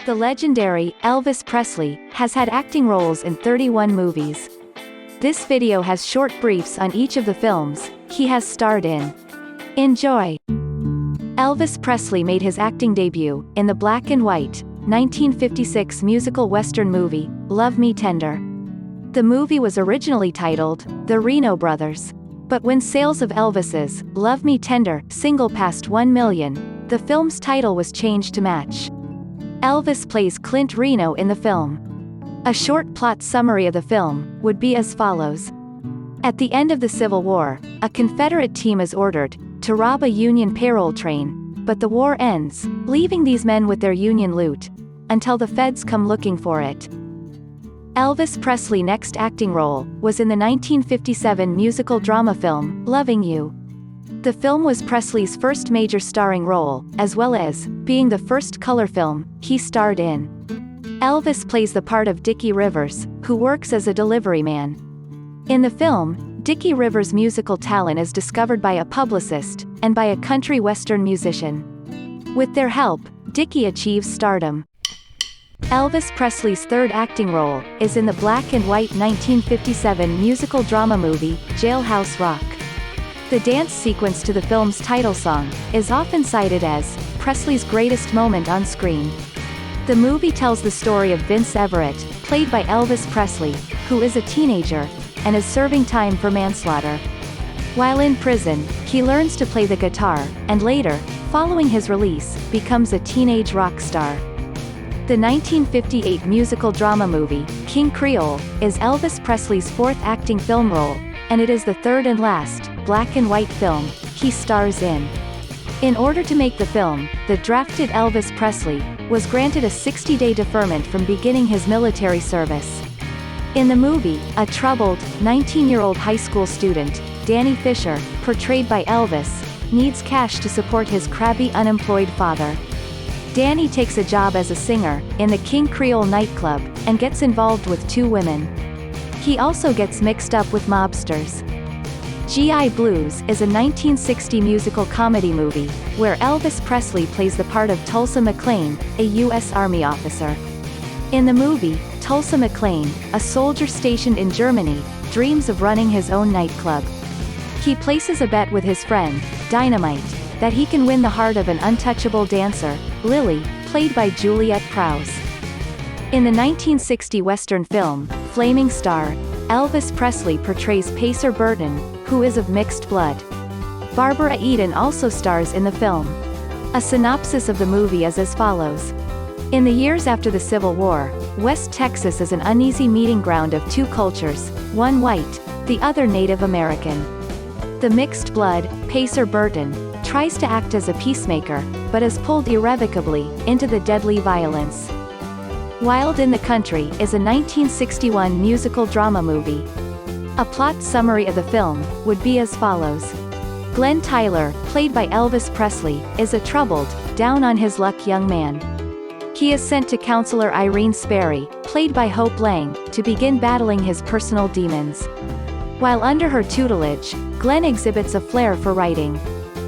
The legendary Elvis Presley has had acting roles in 31 movies. This video has short briefs on each of the films he has starred in. Enjoy! Elvis Presley made his acting debut in the black and white 1956 musical western movie, Love Me Tender. The movie was originally titled The Reno Brothers. But when sales of Elvis's Love Me Tender single passed 1 million, the film's title was changed to match. Elvis plays Clint Reno in the film. A short plot summary of the film would be as follows. At the end of the Civil War, a Confederate team is ordered to rob a Union payroll train, but the war ends, leaving these men with their Union loot, until the feds come looking for it. Elvis Presley's next acting role was in the 1957 musical drama film, Loving You. The film was Presley's first major starring role, as well as being the first color film he starred in. Elvis plays the part of Dickie Rivers, who works as a delivery man. In the film, Dickie Rivers' musical talent is discovered by a publicist and by a country western musician. With their help, Dickie achieves stardom. Elvis Presley's third acting role is in the black and white 1957 musical drama movie, Jailhouse Rock. The dance sequence to the film's title song is often cited as Presley's greatest moment on screen. The movie tells the story of Vince Everett, played by Elvis Presley, who is a teenager and is serving time for manslaughter. While in prison, he learns to play the guitar, and later, following his release, becomes a teenage rock star. The 1958 musical drama movie, King Creole, is Elvis Presley's fourth acting film role, and it is the third and last black and white film he stars in. In order to make the film, the drafted Elvis Presley was granted a 60-day deferment from beginning his military service. In the movie, a troubled, 19-year-old high school student, Danny Fisher, portrayed by Elvis, needs cash to support his crabby unemployed father. Danny takes a job as a singer in the King Creole nightclub and gets involved with two women. He also gets mixed up with mobsters. G.I. Blues is a 1960 musical comedy movie, where Elvis Presley plays the part of Tulsa McLean, a U.S. Army officer. In the movie, Tulsa McLean, a soldier stationed in Germany, dreams of running his own nightclub. He places a bet with his friend, Dynamite, that he can win the heart of an untouchable dancer, Lily, played by Juliette Prowse. In the 1960 Western film, Flaming Star, Elvis Presley portrays Pacer Burton, who is of mixed blood. Barbara Eden also stars in the film. A synopsis of the movie is as follows. In the years after the Civil War, West Texas is an uneasy meeting ground of two cultures, one white, the other Native American. The mixed blood, Pacer Burton, tries to act as a peacemaker, but is pulled irrevocably into the deadly violence. Wild in the Country is a 1961 musical drama movie. A plot summary of the film would be as follows. Glenn Tyler, played by Elvis Presley, is a troubled, down-on-his-luck young man. He is sent to counselor Irene Sperry, played by Hope Lang, to begin battling his personal demons. While under her tutelage, Glenn exhibits a flair for writing.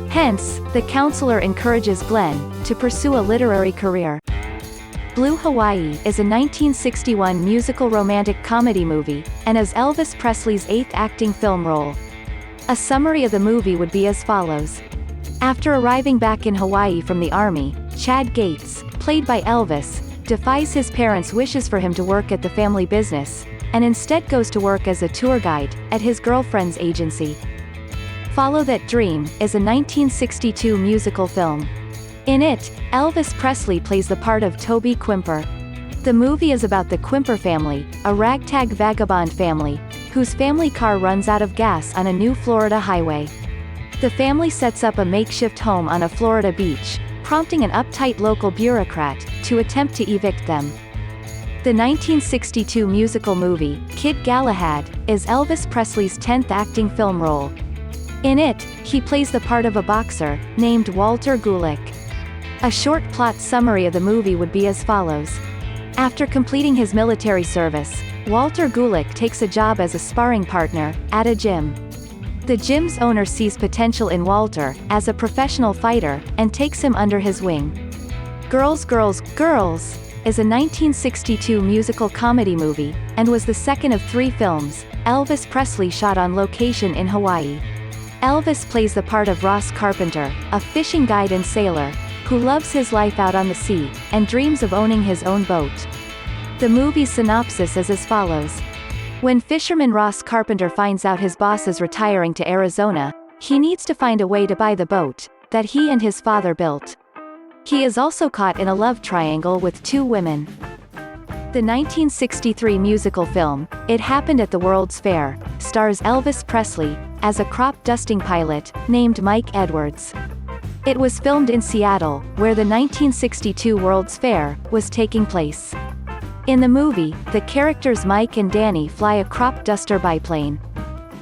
Hence, the counselor encourages Glenn to pursue a literary career. Blue Hawaii is a 1961 musical romantic comedy movie, and is Elvis Presley's eighth acting film role. A summary of the movie would be as follows. After arriving back in Hawaii from the Army, Chad Gates, played by Elvis, defies his parents' wishes for him to work at the family business, and instead goes to work as a tour guide at his girlfriend's agency. Follow That Dream is a 1962 musical film. In it, Elvis Presley plays the part of Toby Quimper. The movie is about the Quimper family, a ragtag vagabond family, whose family car runs out of gas on a new Florida highway. The family sets up a makeshift home on a Florida beach, prompting an uptight local bureaucrat to attempt to evict them. The 1962 musical movie, Kid Galahad, is Elvis Presley's 10th acting film role. In it, he plays the part of a boxer, named Walter Gulick. A short plot summary of the movie would be as follows. After completing his military service, Walter Gulick takes a job as a sparring partner at a gym. The gym's owner sees potential in Walter as a professional fighter and takes him under his wing. Girls, Girls, Girls is a 1962 musical comedy movie, and was the second of 3 films Elvis Presley shot on location in Hawaii. Elvis plays the part of Ross Carpenter, a fishing guide and sailor, who loves his life out on the sea, and dreams of owning his own boat. The movie's synopsis is as follows. When fisherman Ross Carpenter finds out his boss is retiring to Arizona, he needs to find a way to buy the boat that he and his father built. He is also caught in a love triangle with 2 women. The 1963 musical film, It Happened at the World's Fair, stars Elvis Presley, as a crop dusting pilot, named Mike Edwards. It was filmed in Seattle, where the 1962 World's Fair was taking place. In the movie, the characters Mike and Danny fly a crop duster biplane.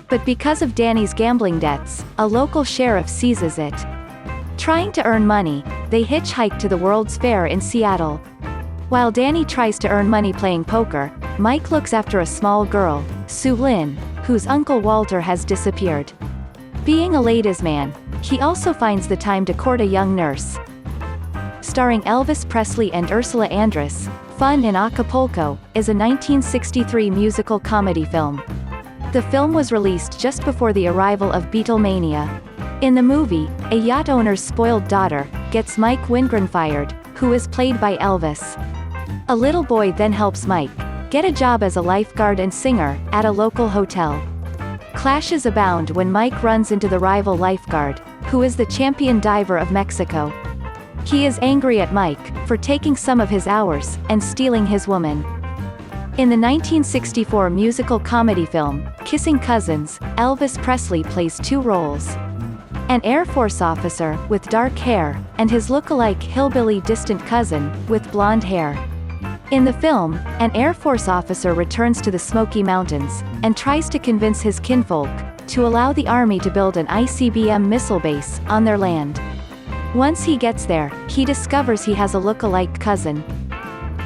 But because of Danny's gambling debts, a local sheriff seizes it. Trying to earn money, they hitchhike to the World's Fair in Seattle. While Danny tries to earn money playing poker, Mike looks after a small girl, Sue Lynn, whose uncle Walter has disappeared. Being a ladies' man, he also finds the time to court a young nurse. Starring Elvis Presley and Ursula Andress, Fun in Acapulco is a 1963 musical comedy film. The film was released just before the arrival of Beatlemania. In the movie, a yacht owner's spoiled daughter gets Mike Wingren fired, who is played by Elvis. A little boy then helps Mike get a job as a lifeguard and singer at a local hotel. Clashes abound when Mike runs into the rival lifeguard, who is the champion diver of Mexico. He is angry at Mike for taking some of his hours and stealing his woman. In the 1964 musical comedy film, Kissin Cousins, Elvis Presley plays 2 roles. An Air Force officer, with dark hair, and his look-alike hillbilly distant cousin, with blonde hair. In the film, an Air Force officer returns to the Smoky Mountains, and tries to convince his kinfolk to allow the Army to build an ICBM missile base on their land. Once he gets there, he discovers he has a look-alike cousin.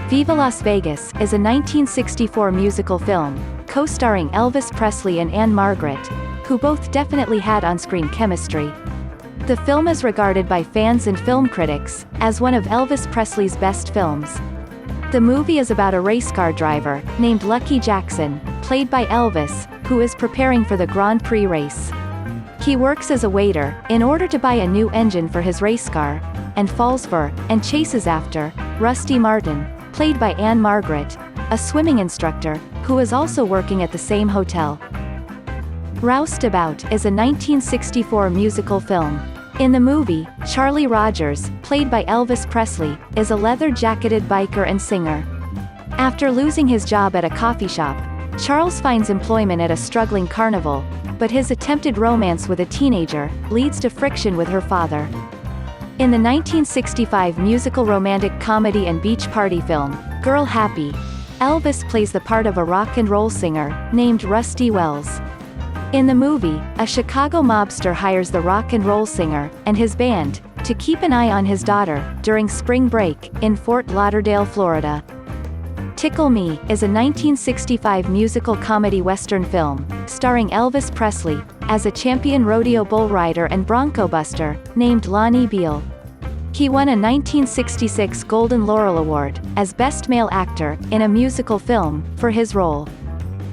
Viva Las Vegas is a 1964 musical film, co-starring Elvis Presley and Anne Margaret, who both definitely had on-screen chemistry. The film is regarded by fans and film critics as one of Elvis Presley's best films. The movie is about a race car driver named Lucky Jackson, played by Elvis, who is preparing for the Grand Prix race. He works as a waiter in order to buy a new engine for his race car, and falls for, and chases after, Rusty Martin, played by Anne Margaret, a swimming instructor, who is also working at the same hotel. Roustabout is a 1964 musical film. In the movie, Charlie Rogers, played by Elvis Presley, is a leather-jacketed biker and singer. After losing his job at a coffee shop, Charles finds employment at a struggling carnival, but his attempted romance with a teenager leads to friction with her father. In the 1965 musical romantic comedy and beach party film, Girl Happy, Elvis plays the part of a rock and roll singer named Rusty Wells. In the movie, a Chicago mobster hires the rock and roll singer and his band to keep an eye on his daughter during spring break in Fort Lauderdale, Florida. Tickle Me is a 1965 musical comedy western film, starring Elvis Presley as a champion rodeo bull rider and bronco buster named Lonnie Beale. He won a 1966 Golden Laurel Award as Best Male Actor in a musical film for his role.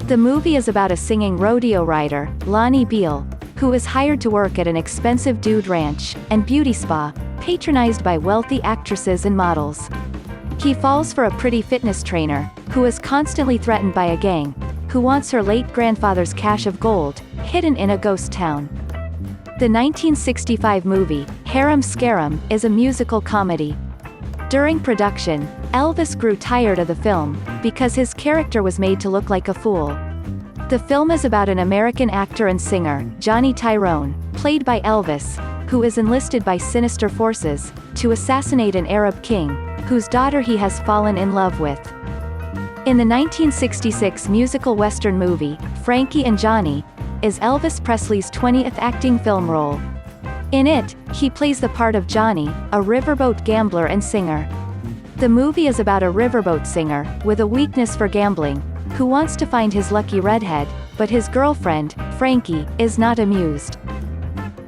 The movie is about a singing rodeo rider, Lonnie Beale, who is hired to work at an expensive dude ranch and beauty spa, patronized by wealthy actresses and models. He falls for a pretty fitness trainer, who is constantly threatened by a gang, who wants her late grandfather's cache of gold, hidden in a ghost town. The 1965 movie, Harum Scarum, is a musical comedy. During production, Elvis grew tired of the film, because his character was made to look like a fool. The film is about an American actor and singer, Johnny Tyrone, played by Elvis, who is enlisted by sinister forces to assassinate an Arab king, whose daughter he has fallen in love with. In the 1966 musical western movie, Frankie and Johnny, is Elvis Presley's 20th acting film role. In it, he plays the part of Johnny, a riverboat gambler and singer. The movie is about a riverboat singer, with a weakness for gambling, who wants to find his lucky redhead, but his girlfriend, Frankie, is not amused.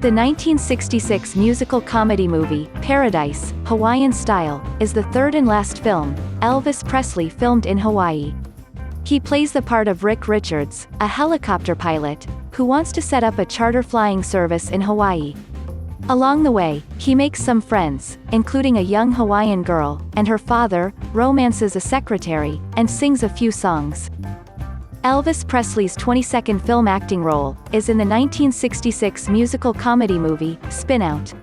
The 1966 musical comedy movie, Paradise, Hawaiian Style, is the third and last film Elvis Presley filmed in Hawaii. He plays the part of Rick Richards, a helicopter pilot, who wants to set up a charter flying service in Hawaii. Along the way, he makes some friends, including a young Hawaiian girl, and her father, romances a secretary, and sings a few songs. Elvis Presley's 22nd film acting role is in the 1966 musical comedy movie, Spinout.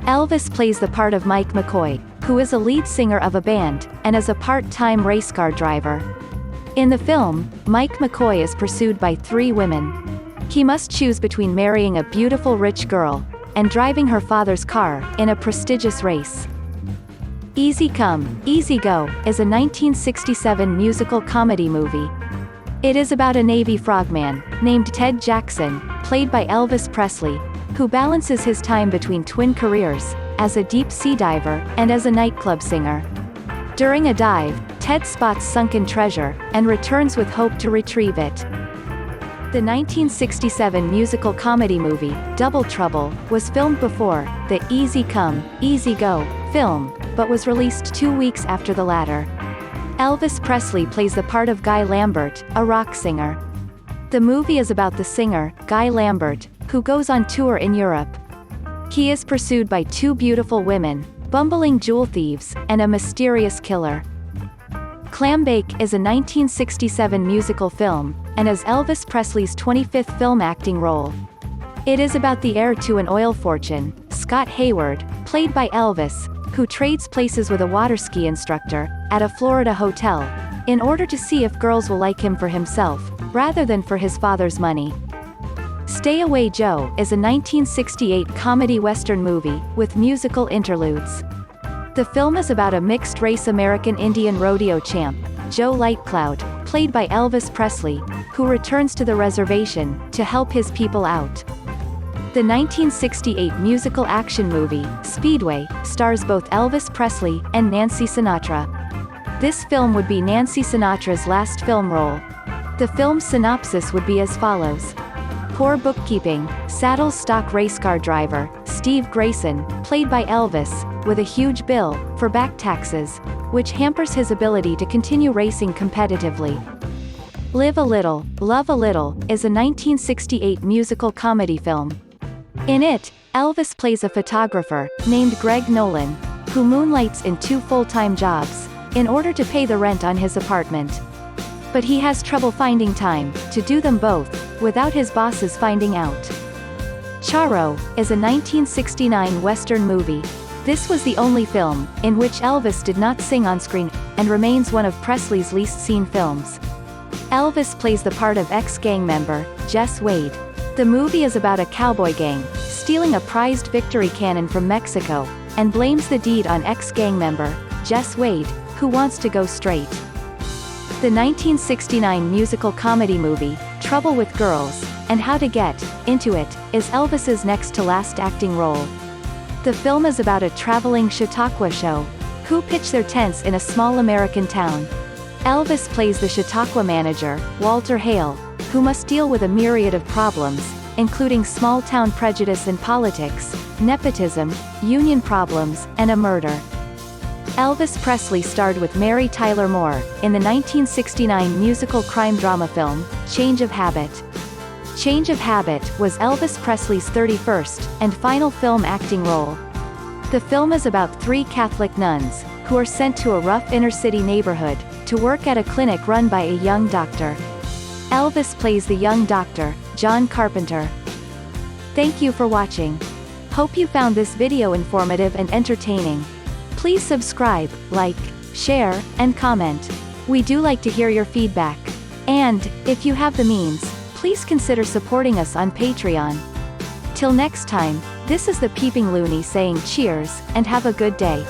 Elvis plays the part of Mike McCoy, who is a lead singer of a band, and is a part-time race car driver. In the film, Mike McCoy is pursued by three women. He must choose between marrying a beautiful rich girl, and driving her father's car, in a prestigious race. Easy Come, Easy Go is a 1967 musical comedy movie. It is about a Navy frogman, named Ted Jackson, played by Elvis Presley, who balances his time between twin careers, as a deep-sea diver, and as a nightclub singer. During a dive, Ted spots sunken treasure, and returns with hope to retrieve it. The 1967 musical comedy movie, Double Trouble, was filmed before the Easy Come, Easy Go film, but was released 2 weeks after the latter. Elvis Presley plays the part of Guy Lambert, a rock singer. The movie is about the singer, Guy Lambert, who goes on tour in Europe. He is pursued by two beautiful women, bumbling jewel thieves, and a mysterious killer. Clambake is a 1967 musical film, and is Elvis Presley's 25th film acting role. It is about the heir to an oil fortune, Scott Hayward, played by Elvis, who trades places with a waterski instructor, at a Florida hotel, in order to see if girls will like him for himself, rather than for his father's money. Stay Away Joe is a 1968 comedy western movie, with musical interludes. The film is about a mixed-race American Indian rodeo champ, Joe Lightcloud, played by Elvis Presley, who returns to the reservation, to help his people out. The 1968 musical action movie, Speedway, stars both Elvis Presley and Nancy Sinatra. This film would be Nancy Sinatra's last film role. The film's synopsis would be as follows. Poor bookkeeping, saddles stock race car driver, Steve Grayson, played by Elvis, with a huge bill, for back taxes, which hampers his ability to continue racing competitively. Live a Little, Love a Little, is a 1968 musical comedy film. In it, Elvis plays a photographer, named Greg Nolan, who moonlights in two full-time jobs, in order to pay the rent on his apartment. But he has trouble finding time to do them both, without his bosses finding out. Charro is a 1969 Western movie. This was the only film in which Elvis did not sing on screen, and remains one of Presley's least seen films. Elvis plays the part of ex-gang member, Jess Wade. The movie is about a cowboy gang, stealing a prized victory cannon from Mexico, and blames the deed on ex-gang member, Jess Wade, who wants to go straight. The 1969 musical comedy movie, Trouble with Girls, and How to Get Into It, is Elvis's next-to-last acting role. The film is about a traveling Chautauqua show, who pitch their tents in a small American town. Elvis plays the Chautauqua manager, Walter Hale, who must deal with a myriad of problems, including small-town prejudice and politics, nepotism, union problems, and a murder. Elvis Presley starred with Mary Tyler Moore, in the 1969 musical crime drama film, Change of Habit. Change of Habit was Elvis Presley's 31st, and final film acting role. The film is about three Catholic nuns, who are sent to a rough inner-city neighborhood, to work at a clinic run by a young doctor. Elvis plays the young doctor, John Carpenter. Thank you for watching. Hope you found this video informative and entertaining. Please subscribe, like, share, and comment. We do like to hear your feedback. And, if you have the means, please consider supporting us on Patreon. Till next time, this is the Peeping Loony saying cheers, and have a good day.